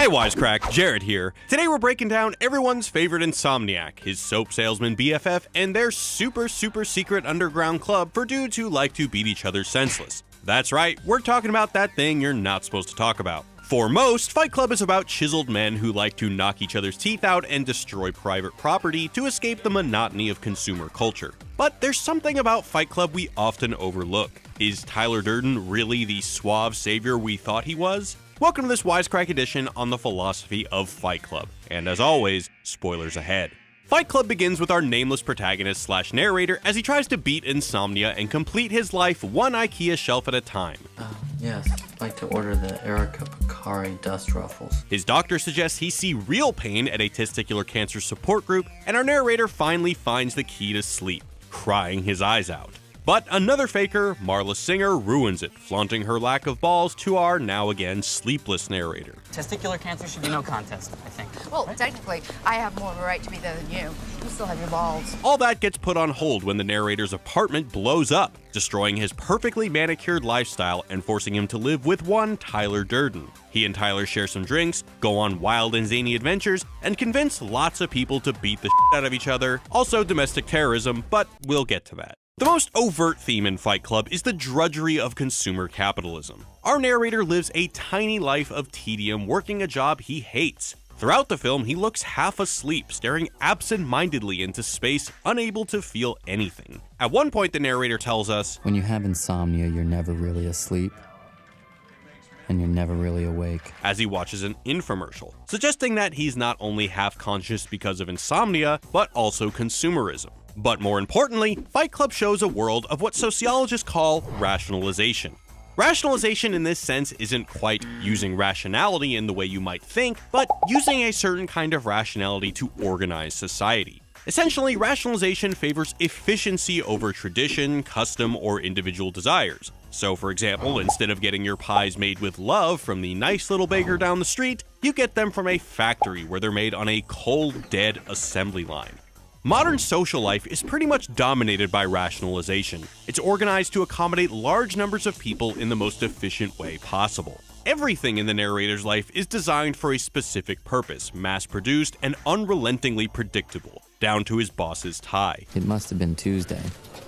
Hey Wisecrack, Jared here. Today we're breaking down everyone's favorite insomniac, his soap salesman BFF, and their super secret underground club for dudes who like to beat each other senseless. That's right, we're talking about that thing you're not supposed to talk about. For most, Fight Club is about chiseled men who like to knock each other's teeth out and destroy private property to escape the monotony of consumer culture. But there's something about Fight Club we often overlook. Is Tyler Durden really the suave savior we thought he was? Welcome to this Wisecrack edition on the philosophy of Fight Club. And as always, spoilers ahead. Fight Club begins with our nameless protagonist / narrator as he tries to beat insomnia and complete his life one IKEA shelf at a time. Yes, I'd like to order the Erica Picari dust ruffles. His doctor suggests he see real pain at a testicular cancer support group, and our narrator finally finds the key to sleep, crying his eyes out. But another faker, Marla Singer, ruins it, flaunting her lack of balls to our now again sleepless narrator. Testicular cancer should be no contest, I think. Well, technically, I have more of a right to be there than you. You still have your balls. All that gets put on hold when the narrator's apartment blows up, destroying his perfectly manicured lifestyle and forcing him to live with one Tyler Durden. He and Tyler share some drinks, go on wild and zany adventures, and convince lots of people to beat the shit out of each other. Also domestic terrorism, but we'll get to that. The most overt theme in Fight Club is the drudgery of consumer capitalism. Our narrator lives a tiny life of tedium working a job he hates. Throughout the film, he looks half asleep, staring absent-mindedly into space, unable to feel anything. At one point, the narrator tells us, When you have insomnia, you're never really asleep. And you're never really awake. As he watches an infomercial, suggesting that he's not only half-conscious because of insomnia, but also consumerism. But more importantly, Fight Club shows a world of what sociologists call rationalization. Rationalization in this sense isn't quite using rationality in the way you might think, but using a certain kind of rationality to organize society. Essentially, rationalization favors efficiency over tradition, custom, or individual desires. So for example, instead of getting your pies made with love from the nice little baker down the street, you get them from a factory where they're made on a cold, dead assembly line. Modern social life is pretty much dominated by rationalization. It's organized to accommodate large numbers of people in the most efficient way possible. Everything in the narrator's life is designed for a specific purpose, mass-produced and unrelentingly predictable, down to his boss's tie. It must have been Tuesday.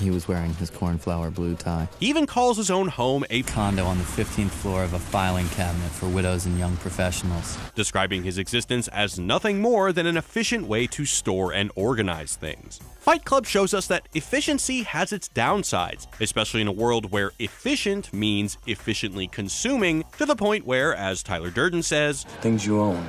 He was wearing his cornflower blue tie. He even calls his own home a Condo on the 15th floor of a filing cabinet for widows and young professionals. Describing his existence as nothing more than an efficient way to store and organize things. Fight Club shows us that efficiency has its downsides, especially in a world where efficient means efficiently consuming, to the point where, as Tyler Durden says, things you own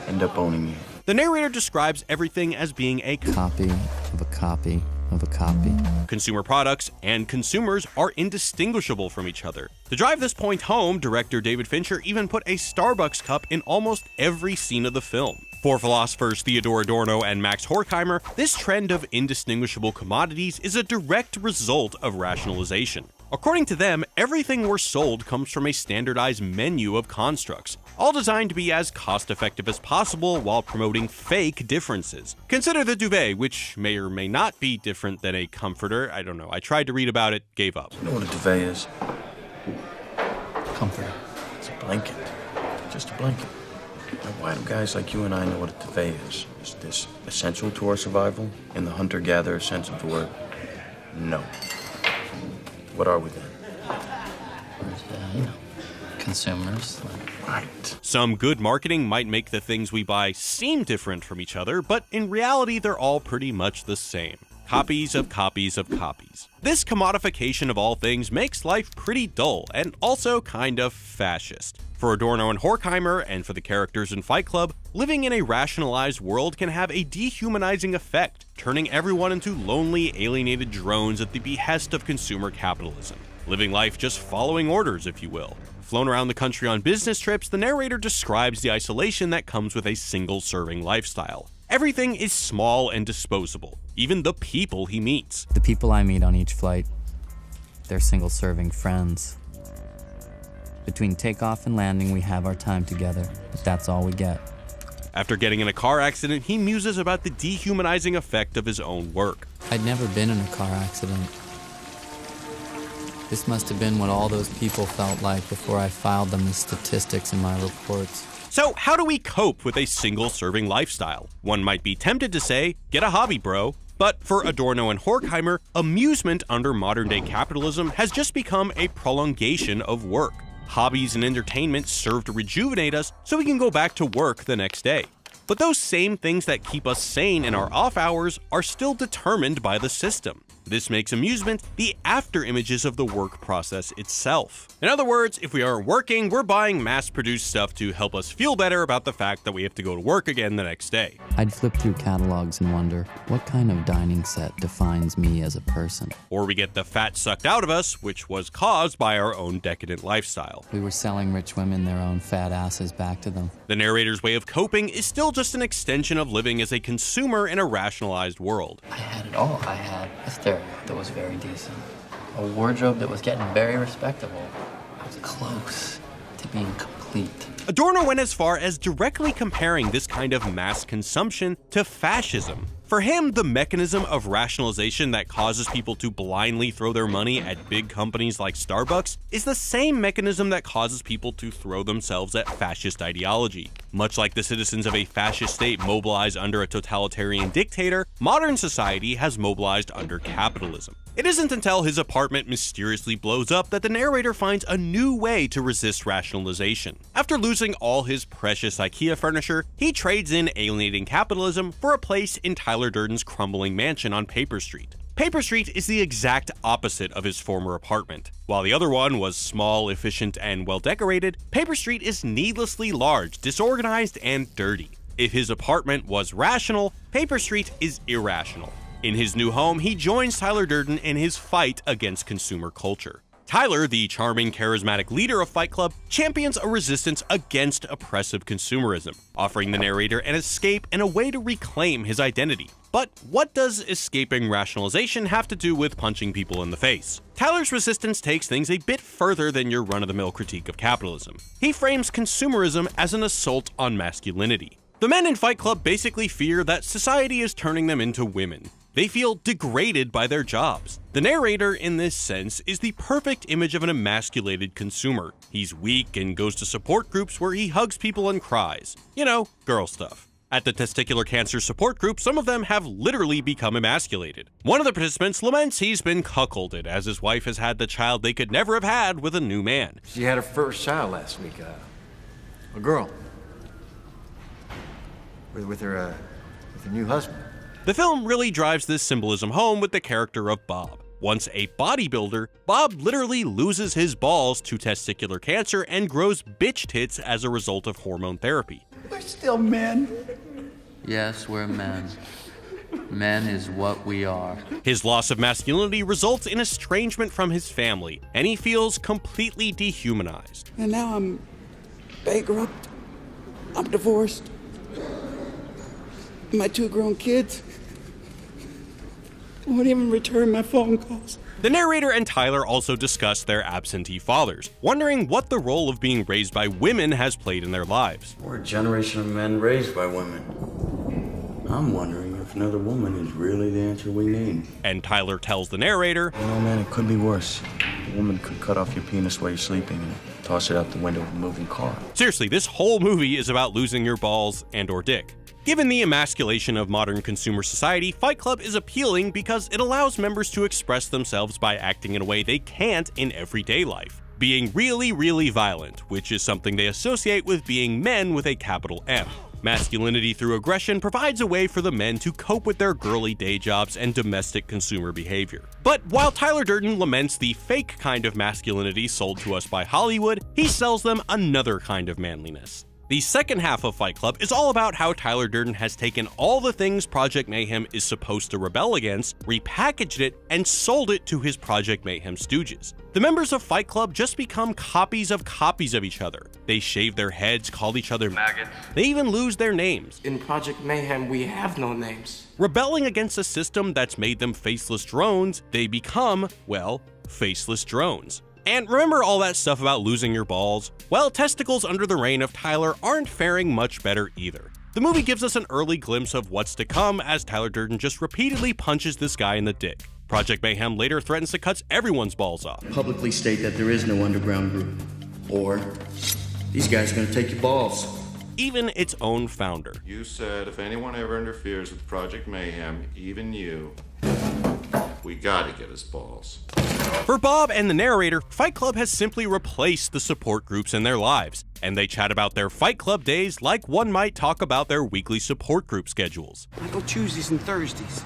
end up owning you. The narrator describes everything as being a copy of a copy of a copy. Consumer products and consumers are indistinguishable from each other. To drive this point home, director David Fincher even put a Starbucks cup in almost every scene of the film. For philosophers Theodor Adorno and Max Horkheimer, this trend of indistinguishable commodities is a direct result of rationalization. According to them, everything we're sold comes from a standardized menu of constructs, all designed to be as cost-effective as possible while promoting fake differences. Consider the duvet, which may or may not be different than a comforter. I don't know. I tried to read about it, gave up. You know what a duvet is? Comforter. It's a blanket. Just a blanket. Now, why do guys like you and I know what a duvet is? Is this essential to our survival in the hunter-gatherer sense of the word? No. What are we then? Consumers. Right. Some good marketing might make the things we buy seem different from each other, but in reality they're all pretty much the same. Copies of copies of copies. This commodification of all things makes life pretty dull and also kind of fascist. For Adorno and Horkheimer, and for the characters in Fight Club, living in a rationalized world can have a dehumanizing effect, turning everyone into lonely, alienated drones at the behest of consumer capitalism. Living life just following orders, if you will. Flown around the country on business trips, the narrator describes the isolation that comes with a single-serving lifestyle. Everything is small and disposable, even the people he meets. The people I meet on each flight, they're single-serving friends. Between takeoff and landing, we have our time together, but that's all we get. After getting in a car accident, he muses about the dehumanizing effect of his own work. I'd never been in a car accident. This must have been what all those people felt like before I filed them as statistics in my reports. So how do we cope with a single-serving lifestyle? One might be tempted to say, get a hobby, bro. But for Adorno and Horkheimer, amusement under modern-day capitalism has just become a prolongation of work. Hobbies and entertainment serve to rejuvenate us so we can go back to work the next day. But those same things that keep us sane in our off hours are still determined by the system. This makes amusement the after images of the work process itself. In other words, if we aren't working, we're buying mass-produced stuff to help us feel better about the fact that we have to go to work again the next day. I'd flip through catalogs and wonder, what kind of dining set defines me as a person? Or we get the fat sucked out of us, which was caused by our own decadent lifestyle. We were selling rich women their own fat asses back to them. The narrator's way of coping is still just an extension of living as a consumer in a rationalized world. I had it all. I had a stereo that was very decent, a wardrobe that was getting very respectable. I was close to being complete. Adorno went as far as directly comparing this kind of mass consumption to fascism. For him, the mechanism of rationalization that causes people to blindly throw their money at big companies like Starbucks is the same mechanism that causes people to throw themselves at fascist ideology. Much like the citizens of a fascist state mobilize under a totalitarian dictator, modern society has mobilized under capitalism. It isn't until his apartment mysteriously blows up that the narrator finds a new way to resist rationalization. After losing all his precious IKEA furniture, he trades in alienating capitalism for a place in Tyler Durden's crumbling mansion on Paper Street. Paper Street is the exact opposite of his former apartment. While the other one was small, efficient, and well-decorated, Paper Street is needlessly large, disorganized, and dirty. If his apartment was rational, Paper Street is irrational. In his new home, he joins Tyler Durden in his fight against consumer culture. Tyler, the charming, charismatic leader of Fight Club, champions a resistance against oppressive consumerism, offering the narrator an escape and a way to reclaim his identity. But what does escaping rationalization have to do with punching people in the face? Tyler's resistance takes things a bit further than your run-of-the-mill critique of capitalism. He frames consumerism as an assault on masculinity. The men in Fight Club basically fear that society is turning them into women. They feel degraded by their jobs. The narrator, in this sense, is the perfect image of an emasculated consumer. He's weak and goes to support groups where he hugs people and cries. You know, girl stuff. At the testicular cancer support group, some of them have literally become emasculated. One of the participants laments he's been cuckolded, as his wife has had the child they could never have had with a new man. She had her first child last week, a girl. With her new husband. The film really drives this symbolism home with the character of Bob. Once a bodybuilder, Bob literally loses his balls to testicular cancer and grows bitch tits as a result of hormone therapy. We're still men. Yes, we're men. Men is what we are. His loss of masculinity results in estrangement from his family, and he feels completely dehumanized. And now I'm bankrupt. I'm divorced. My 2 grown kids won't even return my phone calls. The narrator and Tyler also discuss their absentee fathers, wondering what the role of being raised by women has played in their lives. We're a generation of men raised by women. I'm wondering if another woman is really the answer we need. And Tyler tells the narrator, You know, man, it could be worse. A woman could cut off your penis while you're sleeping and toss it out the window of a moving car. Seriously, this whole movie is about losing your balls and/or dick. Given the emasculation of modern consumer society, Fight Club is appealing because it allows members to express themselves by acting in a way they can't in everyday life. Being really, really violent, which is something they associate with being men with a capital M. Masculinity through aggression provides a way for the men to cope with their girly day jobs and domestic consumer behavior. But while Tyler Durden laments the fake kind of masculinity sold to us by Hollywood, he sells them another kind of manliness. The second half of Fight Club is all about how Tyler Durden has taken all the things Project Mayhem is supposed to rebel against, repackaged it, and sold it to his Project Mayhem stooges. The members of Fight Club just become copies of each other. They shave their heads, call each other maggots. They even lose their names. In Project Mayhem, we have no names. Rebelling against a system that's made them faceless drones, they become, well, faceless drones. And remember all that stuff about losing your balls? Well, testicles under the reign of Tyler aren't faring much better either. The movie gives us an early glimpse of what's to come as Tyler Durden just repeatedly punches this guy in the dick. Project Mayhem later threatens to cut everyone's balls off. Publicly state that there is no underground group. Or, these guys are gonna take your balls. even its own founder. You said if anyone ever interferes with Project Mayhem, even you, we gotta get his balls. For Bob and the narrator, Fight Club has simply replaced the support groups in their lives, and they chat about their Fight Club days like one might talk about their weekly support group schedules. I go Tuesdays and Thursdays.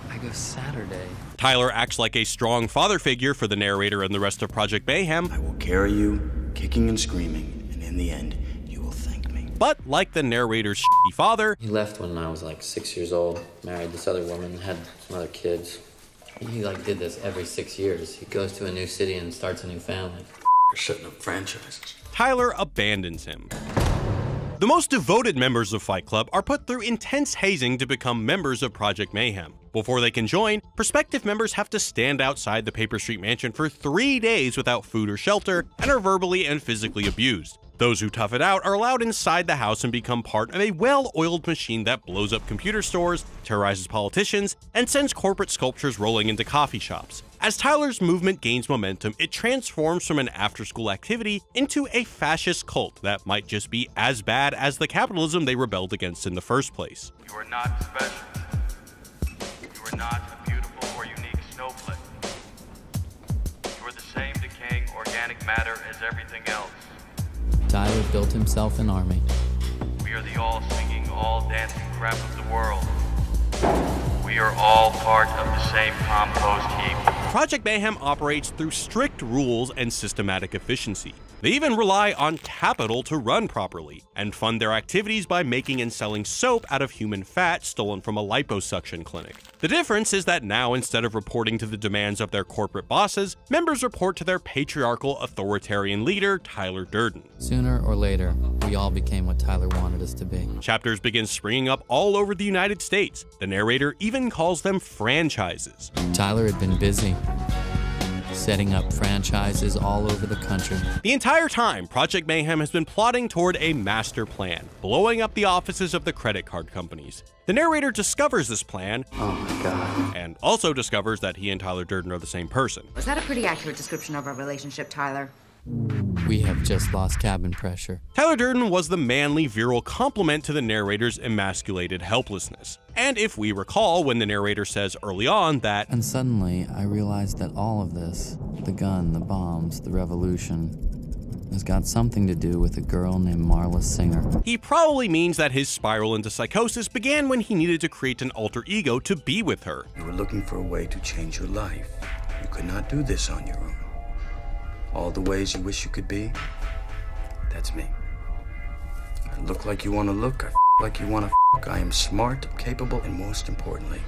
I go Saturday. Tyler acts like a strong father figure for the narrator and the rest of Project Mayhem. I will carry you, kicking and screaming, and in the end, you will thank me. But like the narrator's shitty father, He left when I was like 6 years old, married this other woman, had some other kids. He like did this every 6 years. He goes to a new city and starts a new family. You're setting up franchises. Tyler abandons him. The most devoted members of Fight Club are put through intense hazing to become members of Project Mayhem. Before they can join, prospective members have to stand outside the Paper Street Mansion for 3 days without food or shelter and are verbally and physically abused. Those who tough it out are allowed inside the house and become part of a well-oiled machine that blows up computer stores, terrorizes politicians, and sends corporate sculptures rolling into coffee shops. As Tyler's movement gains momentum, it transforms from an after-school activity into a fascist cult that might just be as bad as the capitalism they rebelled against in the first place. You are not special. You are not a beautiful or unique snowflake. You are the same decaying organic matter as everything else. Tyler built himself an army. We are the all-singing, all-dancing crap of the world. We are all part of the same compost heap. Project Mayhem operates through strict rules and systematic efficiency. They even rely on capital to run properly, and fund their activities by making and selling soap out of human fat stolen from a liposuction clinic. The difference is that now, instead of reporting to the demands of their corporate bosses, members report to their patriarchal authoritarian leader, Tyler Durden. Sooner or later, we all became what Tyler wanted us to be. Chapters begin springing up all over the United States. The narrator even calls them franchises. Tyler had been busy, setting up franchises all over the country. The entire time, Project Mayhem has been plotting toward a master plan, blowing up the offices of the credit card companies. The narrator discovers this plan, Oh my god. and also discovers that he and Tyler Durden are the same person. Was that a pretty accurate description of our relationship, Tyler? We have just lost cabin pressure. Tyler Durden was the manly, virile complement to the narrator's emasculated helplessness. And if we recall, when the narrator says early on that, And suddenly, I realized that all of this, the gun, the bombs, the revolution, has got something to do with a girl named Marla Singer. he probably means that his spiral into psychosis began when he needed to create an alter ego to be with her. You were looking for a way to change your life. You could not do this on your own. All the ways you wish you could be, that's me. I look like you want to look, I like you want to I am smart, capable, and most importantly,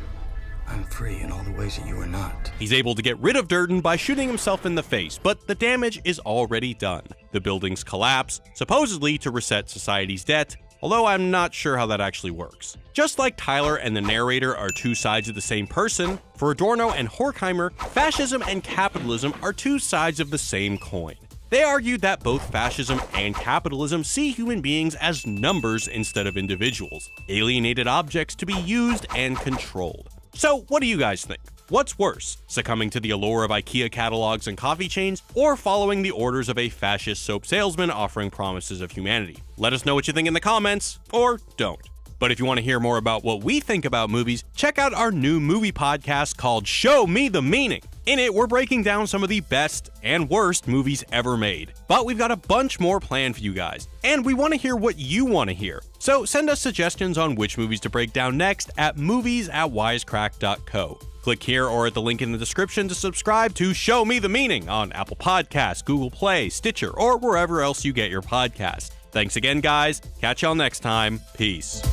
I'm free in all the ways that you are not. He's able to get rid of Durden by shooting himself in the face, but the damage is already done. The buildings collapse, supposedly to reset society's debt, although I'm not sure how that actually works. Just like Tyler and the narrator are two sides of the same person, for Adorno and Horkheimer, fascism and capitalism are two sides of the same coin. They argued that both fascism and capitalism see human beings as numbers instead of individuals, alienated objects to be used and controlled. So what do you guys think? What's worse, succumbing to the allure of IKEA catalogs and coffee chains, or following the orders of a fascist soap salesman offering promises of humanity? Let us know what you think in the comments, or don't. But if you want to hear more about what we think about movies, check out our new movie podcast called Show Me the Meaning. In it, we're breaking down some of the best and worst movies ever made. But we've got a bunch more planned for you guys, and we want to hear what you want to hear. So send us suggestions on which movies to break down next at movies@wisecrack.co. Click here or at the link in the description to subscribe to Show Me the Meaning on Apple Podcasts, Google Play, Stitcher, or wherever else you get your podcast. Thanks again, guys. Catch y'all next time. Peace.